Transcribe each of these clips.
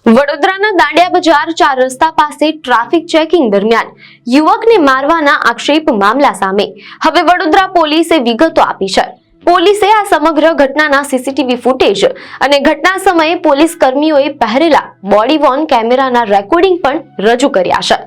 વડોદરાના દાંડિયા બજાર 4 રસ્તા પાસે ટ્રાફિક ચેકિંગ દરમિયાન યુવકને મારવાના આક્ષેપ મામલા સામે હવે વડોદરા પોલીસે વિગતો આપી છે। પોલીસે આ સમગ્ર ઘટનાના સીસીટીવી ફૂટેજ અને ઘટના સમયે પોલીસ કર્મીઓએ પહેરેલા બોડી વોર્ન કેમેરાના રેકોર્ડિંગ પણ રજૂ કર્યા છે।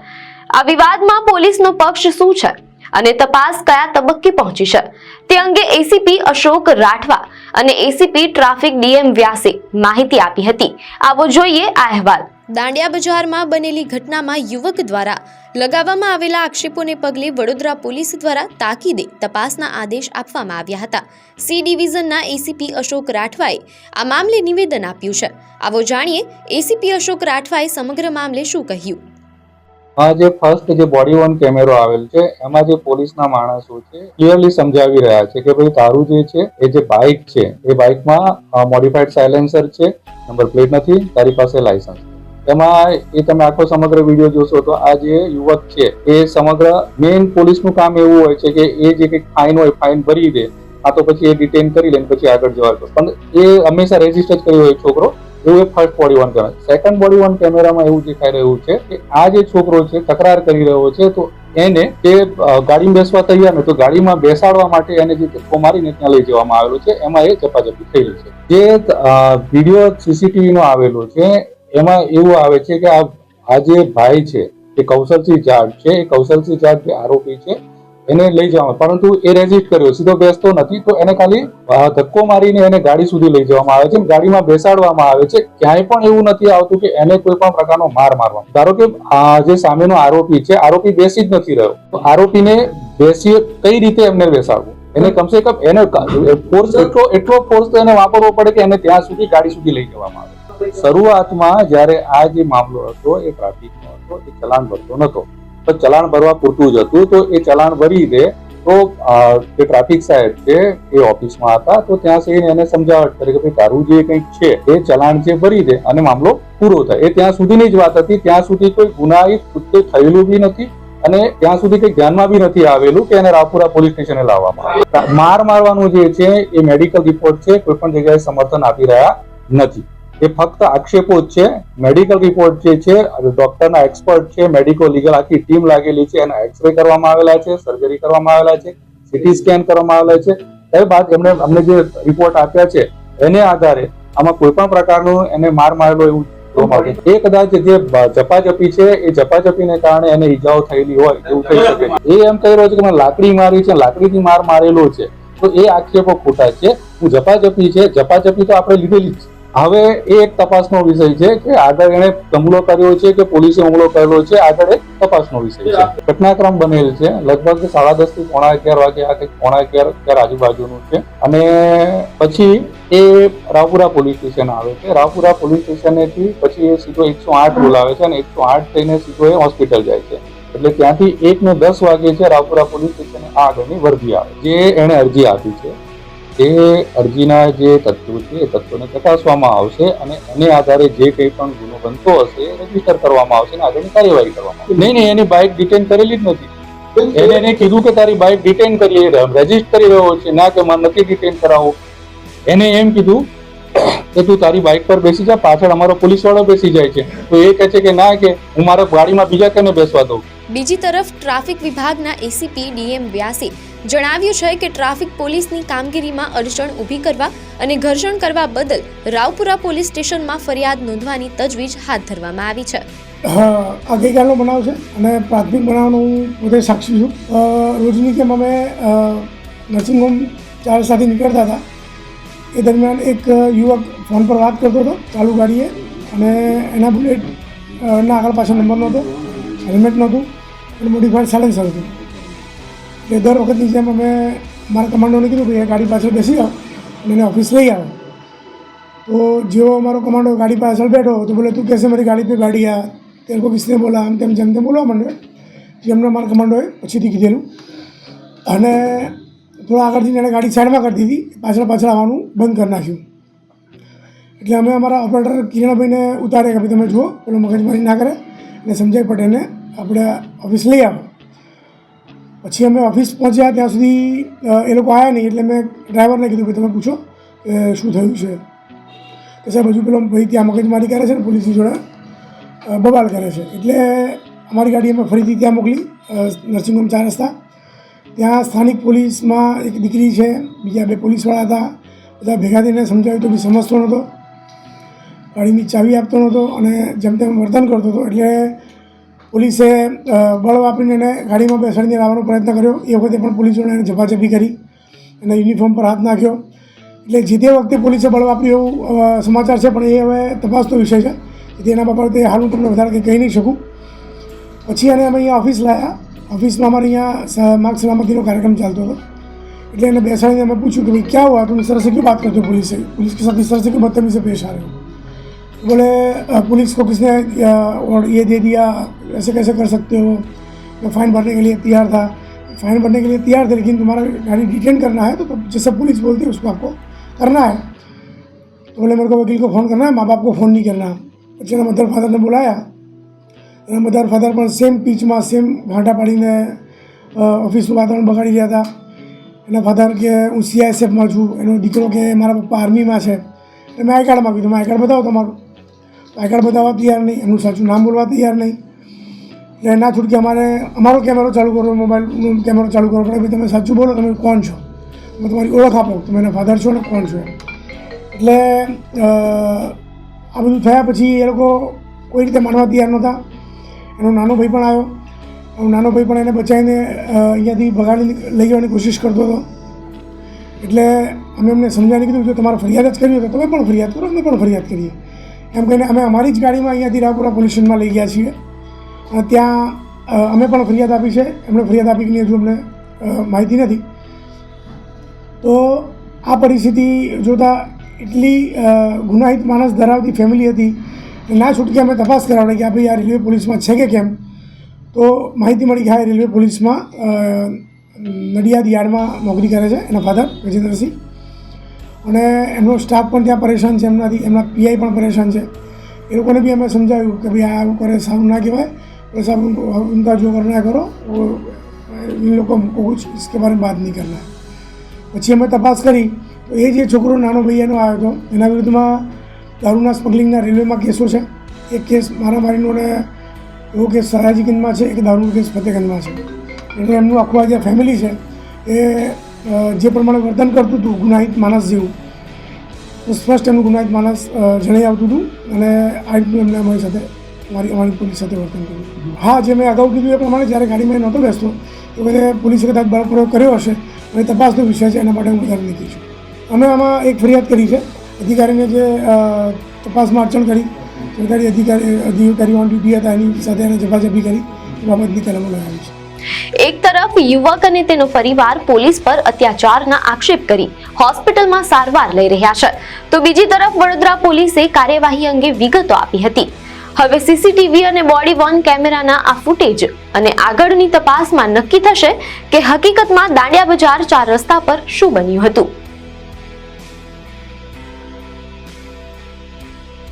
આ વિવાદમાં પોલીસનો પક્ષ શું છે અને તપાસ કયા તબક્કે પહોંચી છે તે અંગે એસીપી અશોક રાઠવા અને એસીપી ટ્રાફિક ડીએમ વ્યાસે માહિતી આપી હતી। આવો જોઈએ આ અહેવાલ। દાંડિયા બજારમાં બનેલી ઘટનામાં યુવક દ્વારા લગાવવામાં આવેલા આક્ષેપોને પગલે વડોદરા પોલીસ દ્વારા તાકીદે તપાસના આદેશ આપવામાં આવ્યા હતા। સી ડિવિઝનના એસીપી અશોક રાઠવાએ આ મામલે નિવેદન આપ્યું છે। આવો જાણીએ એસીપી અશોક રાઠવાએ સમગ્ર મામલે શું કહ્યું। આ જે ફર્સ્ટ જે બોડી વોર્ન કેમેરો આવેલ છે એમાં જે પોલીસના માણસો છે ક્લિયરલી સમજાવી રહ્યા છે કે ભાઈ તારું જે છે એ જે બાઇક છે એ બાઇકમાં મોડિફાઈડ સાયલેન્સર છે, નંબર પ્લેટ નથી, તારી પાસે લાયસન્સ। એમાં એ તમે આખો સમગ્ર વિડીયો જોશો તો આ જે યુવક છે એ સમગ્ર મેઇન પોલીસનું કામ એવું હોય છે કે એ જે કંઈક ફાઇન હોય ફાઇન ભરી દે, આ તો પછી એ ડિટેન કરી લે પછી આગળ જવા દો, પણ એ હંમેશા રેજિસ્ટર જ કર્યો હોય છોકરો, એવું first body Warne camera. Second body Warne કેમેરામાં એવું દેખાઈ રહ્યું છે કે આ જે છોકરો છે તકરાર કરી રહ્યો છે તો એને જે ગાડીમાં બેસવા તૈયાર ને તો ગાડીમાં બેસાડવા માટે એને જે ધક્કો મારીને ત્યાં લઈ જવામાં આવેલો છે, એમાં એ ઝપાઝપી થયેલી છે। જે વિડીયો સીસીટીવી નો આવેલો છે એમાં એવું આવે છે કે આ જે ભાઈ છે એ કૌશલસિંહ જાટ છે, એ કૌશલસિંહ જાટ જે આરોપી છે એને લઈ જવામાં, પરંતુ એ રેઝિસ્ટ કર્યો, સીધો બેસતો નથી તો એને ખાલી ધક્કો મારીને એને ગાડી સુધી લઈ જવામાં આવે છે, ગાડીમાં બેસાડવામાં આવે છે। ક્યાંય પણ એવું નથી આવતું કે એને કોઈ પણ પ્રકારનો માર મારવાનો। ધારો કે જે સામેનો આરોપી છે, આરોપી બેસી જ નથી રહ્યો તો આરોપીને બેસી કઈ રીતે એમને બેસાડવું, એને કમસે કમ એને ફોર્સ એટલો ફોર્સ તો એને વાપરવો પડે કે એને ત્યાં સુધી ગાડી સુધી લઈ જવામાં આવે। શરૂઆતમાં જયારે આ જે મામલો હતો એ ટ્રાફિકનો હતો, એ ચલાન ભરતો નતો તો ચલાણ ભરવા પૂરતું જ હતું, તો એ ચલાણ ભરી દે તો જે ટ્રાફિક સાહેબ છે એ ઓફિસમાં હતા તો ત્યાં જઈને એને સમજાવટ કરી કે ભાઈ તારું જે કંઈક છે એ ચલાણ જે ભરી દે અને મામલો પૂરો થાય। એ ત્યાં સુધીની જ વાત હતી, ત્યાં સુધી કોઈ ગુનાહિત કૃત્ય થયેલું બી નથી અને ત્યાં સુધી કંઈ ધ્યાનમાં બી નથી આવેલું કે એને રાવપુરા પોલીસ સ્ટેશને લાવવામાં આવે। માર મારવાનું જે છે એ મેડિકલ રિપોર્ટ છે કોઈ પણ જગ્યાએ સમર્થન આપી રહ્યા નથી, એ ફક્ત આક્ષેપો જ છે। મેડિકલ રિપોર્ટ જે છે ડોક્ટરના એક્સપર્ટ છે, મેડિકો લીગલ આખી ટીમ લાગેલી છે, એના એક્સરે કરવામાં આવેલા છે, સર્જરી કરવામાં આવેલા છે, સીટી સ્કેન કરવામાં આવેલા છે, એ બાદ એમણે અમને જે રિપોર્ટ આપ્યા છે એને આધારે આમાં કોઈ પણ પ્રકારનું એને માર મારેલો એવું એ કદાચ જે ઝપાઝપી છે એ ઝપાઝપીને કારણે એને ઈજાઓ થયેલી હોય એવું થઈ શકે છે। એ એમ કહી રહ્યો છે કે મેં લાકડી મારી છે, લાકડીથી માર મારેલો છે, તો એ આક્ષેપો ખોટા છે। હું ઝપાઝપી છે, ઝપાઝપી તો આપણે લીધેલી જ। હવે એ એક તપાસનો વિષય છે કે આગળ એને હુમલો કર્યો છે કે પોલીસે હુમલો કરેલો છે, આગળ એક તપાસનો વિષય છે। ઘટનાક્રમ બનેલ છે લગભગ 10:30 થી 11:15 વાગે, આ કંઈક 11:15 આજુબાજુનું છે અને પછી એ રાવપુરા પોલીસ સ્ટેશન આવે છે। રાવપુરા પોલીસ સ્ટેશનેથી પછી એ સીધો 108 બોલાવે છે અને 108 થઈને સીધો એ હોસ્પિટલ જાય છે, એટલે ત્યાંથી 1:10 વાગે છે રાવપુરા પોલીસ સ્ટેશને આ આગળની વર્દી આવે જે એને અરજી આપી છે। એ અરજીના જે તથ્યો છે એ તથ્યોને ચકાસવામાં આવશે અને એને આધારે જે કંઈ પણ ગુનો બનતો હશે એ રજીસ્ટર કરવામાં આવશે અને આગળની કાર્યવાહી કરવામાં આવશે। નહીં, એની બાઇક ડિટેન કરેલી જ નથી, એને કીધું કે તારી બાઇક ડિટેન કરી રજીસ્ટર કરી રહ્યો છે, ના કે મને નથી ડિટેન કરાવવું। એને એમ કીધું કે તું તારી બાઇક પર બેસી જા, પાછળ અમારો પોલીસ વાળો બેસી જાય છે, તો એ કહે છે કે ના, કે હું મારા ગાડીમાં બીજા કેને બેસવા દઉં। બીજી તરફ ટ્રાફિક વિભાગના એસીપી ડીએમ વ્યાસે જણાવ્યું છે કે ટ્રાફિક પોલીસની કામગીરીમાં અડચણ ઊભી કરવા અને ઘર્ષણ કરવા બદલ રાવપુરા પોલીસ સ્ટેશનમાં ફરિયાદ નોંધવાની તજવીજ હાથ ધરવામાં આવી છે। આ ગઈકાલનો બનાવ છે અને પ્રાથમિક બનાવનો હું પોતે સાક્ષી છું। રોજની જેમ અમે નર્સિંગ હોમ 4 રસ્તાથી નીકળતા હતા એ દરમિયાન એક યુવક ફોન પર વાત કરતો હતો ચાલુ ગાડીએ અને એના બુલેટના આગળ પાછળ નંબર નહોતો, હેલ્મેટ નહોતું અને મોડિફાઈડ સાયલેન્સર હતું। એટલે દર વખતની જેમ અમે મારા કમાન્ડોને કીધું કે એ ગાડી પાછળ બેસી જાઓ અને એને ઓફિસ લઈ આવો। તો જેવો અમારો કમાન્ડો ગાડી પાછળ બેઠો તો બોલે તું कैसे मेरी गाड़ी पे गाड़ी आ, तेरे को किसने बोला, આમ તેમ જેમ તેમ બોલવા માંડ્યો, જેમને મારા કમાન્ડોએ પછીથી કીધેલું અને થોડા આગળથી એણે ગાડી સાઈડમાં કરી દીધી, પાછળ આવવાનું બંધ કરી નાખ્યું। એટલે અમે અમારા ઓપરેટર કિરણભાઈને ઉતાર્યા કે ભાઈ તમે જુઓ પેલો મગજમારી ના કરે અને સમજાય પટેલને આપણે ઓફિસ લઈ આવો। પછી અમે ઓફિસ પહોંચ્યા ત્યાં સુધી એ લોકો આવ્યા નહીં, એટલે મેં ડ્રાઈવરને કીધું કે તમે પૂછો કે શું થયું છે। કે સાહેબ હજુ પેલો ભાઈ ત્યાં મગજમારી કરે છે ને પોલીસની જોડે બબાલ કરે છે. એટલે અમારી ગાડી અમે ફરીથી ત્યાં મોકલી નર્સિંગ હોમ 4 રસ્તા. ત્યાં સ્થાનિક પોલીસમાં એક દીકરી છે, બીજા 2 પોલીસવાળા હતા. બધા ભેગા થઈને સમજાવ્યું તો બી સમજતો નહોતો, ગાડીની ચાવી આપતો નહોતો અને જેમ તેમ વર્તન કરતો હતો. એટલે પોલીસે બળ વાપરીને એને ગાડીમાં બેસાડીને લાવવાનો પ્રયત્ન કર્યો. એ વખતે પણ પોલીસોને એને ઝપાઝપી કરી, એના યુનિફોર્મ પર હાથ નાખ્યો. એટલે જે તે વખતે પોલીસે બળ વાપર્યું એવું સમાચાર છે, પણ એ હવે તપાસનો વિષય છે. તેના બાબતે હાલ હું તમને વધારે કંઈ કહી નહીં શકું. પછી એને અમે અહીંયા ઓફિસ લાવ્યા. ऑफिस में हमारे यहाँ मार्ग सलामती का कार्यक्रम चलता था. એટલે એને બેસાડીને અમે પૂછ્યું કે ભાઈ क्या हुआ, तुम इस तरह से क्यों बात करते हो पुलिस से, पुलिस के साथ इस तरह से क्यों बदतमीजी से पेश आ रहे हो. बोले पुलिस को किसने और ये दे दिया, ऐसे कैसे कर सकते हो. मैं फ़ाइन भरने के लिए तैयार था, फ़ाइन भरने के लिए तैयार थे, लेकिन तुम्हारा गाड़ी डिटेन करना है तो जैसे पुलिस बोलती है उसको आपको करना है. तो बोले मेरे को वकील को फ़ोन करना है, माँ बाप को फ़ोन नहीं करना. પછી એના મધર ફાધરને બોલાયા. એના મધર ફાધર પણ સેમ પીચમાં સેમ ભાંટા પાડીને ઓફિસનું વાતાવરણ બગાડી રહ્યા હતા. એના ફાધર કે હું CISFમાં છું, એનો દીકરો કે મારા પપ્પા આર્મીમાં છે. એટલે મેં આઈ કાર્ડ માગ્યું, તમે આઈ કાર્ડ બતાવો તમારું. આઈ કાર્ડ બતાવવા તૈયાર નહીં, એમનું સાચું નામ બોલવા તૈયાર નહીં. એટલે ના છૂટકે અમારો કેમેરો ચાલુ કરો, મોબાઈલનો કેમેરો ચાલુ કરવો પડે. ભાઈ તમે સાચું બોલો, તમે કોણ છો, તમે તમારી ઓળખ આપો, તમે એના ફાધર છો ને કોણ છો. એટલે આ બધું થયા પછી એ લોકો કોઈ રીતે માનવા તૈયાર નહોતા. એનો નાનો ભાઈ પણ આવ્યો. નાનો ભાઈ પણ એને બચાવીને અહીંયાથી ભગાડી લઈ જવાની કોશિશ કરતો હતો. એટલે અમે એમને સમજાવીને કીધું જો તમારે ફરિયાદ જ કરવી હોય તો તમે પણ ફરિયાદ કરો, અમે પણ ફરિયાદ કરીએ એમ કહીને અમે અમારી જ ગાડીમાં અહીંયાથી રાવપુરા પોલીસ સ્ટેશનમાં લઈ ગયા છીએ. અને ત્યાં અમે પણ ફરિયાદ આપી છે. એમણે ફરિયાદ આપી કે હજુ અમને માહિતી નથી. તો આ પરિસ્થિતિ જોતાં એટલી ગુનાહિત માણસ ધરાવતી ફેમિલી હતી કે ના છૂટકે અમે તપાસ કરાવડે કે આ ભાઈ આ રેલવે પોલીસમાં છે કે કેમ. તો માહિતી મળી કે હા રેલવે પોલીસમાં નડિયાદ યાર્ડમાં નોકરી કરે છે એના ફાધર ગજેન્દ્રસિંહ. અને એમનો સ્ટાફ પણ ત્યાં પરેશાન છે, એમના PI પણ પરેશાન છે. એ લોકોને બી અમે સમજાવ્યું કે ભાઈ આ આવું કરે સારું ના કહેવાય, બસ आप उनका जो करना है करो, वो इन लोगों को कुछ इसके बारे में बात नहीं करना है. પછી અમે તપાસ કરી તો એ જે છોકરો નાનો ભાઈ એનો આવ્યો હતો એના વિરુદ્ધમાં દારૂના સ્મગલિંગના રેલવેમાં કેસો છે. એક કેસ મારામારીનો અને એવો કેસ સયાજીગંજમાં છે, એક દારૂનો કેસ ફતેગંજમાં છે. એટલે એમનું આખું આ જે ફેમિલી છે એ જે પ્રમાણે વર્તન કરતું હતું ગુનાહિત માણસ જેવું, સ્પષ્ટ એમનું ગુનાહિત માણસ જણાઈ આવતું હતું. અને આ રીતનું એમને અમારી સાથે અમારી પોલીસ સાથે વર્તન કર્યું. હા, જે મેં અગાઉ કીધું એ પ્રમાણે જ્યારે ગાડીમાં નહોતો બેસતો એ વખતે પોલીસે કદાચ બળપ્રયોગ કર્યો હશે. અને તપાસનો વિષય છે, એના માટે હું વધારે નહીં કહીશું. અમે આમાં એક ફરિયાદ કરી છે. અધિકારીને જે તપાસમાં અડચણ કરી, સરકારી અધિકારીઓ ઓન ડ્યુટી હતા એની સાથે એને ઝપાઝપી કરી એ બાબતની કલમો લગાવી છે. એક તરફ યુવક અને તેનો પરિવાર પોલીસ પર અત્યાચારના આક્ષેપ કરી હોસ્પિટલમાં સારવાર લઈ રહ્યા છે, તો બીજી તરફ વડોદરા પોલીસે કાર્યવાહી અંગે વિગતો આપી હતી. હવે CCTV અને બોડી વોર્ન કેમેરાના આ ફૂટેજ અને આગળની તપાસમાં નક્કી થશે કે હકીકતમાં દાંડિયા બજાર 4 રસ્તા પર શું બન્યું હતું.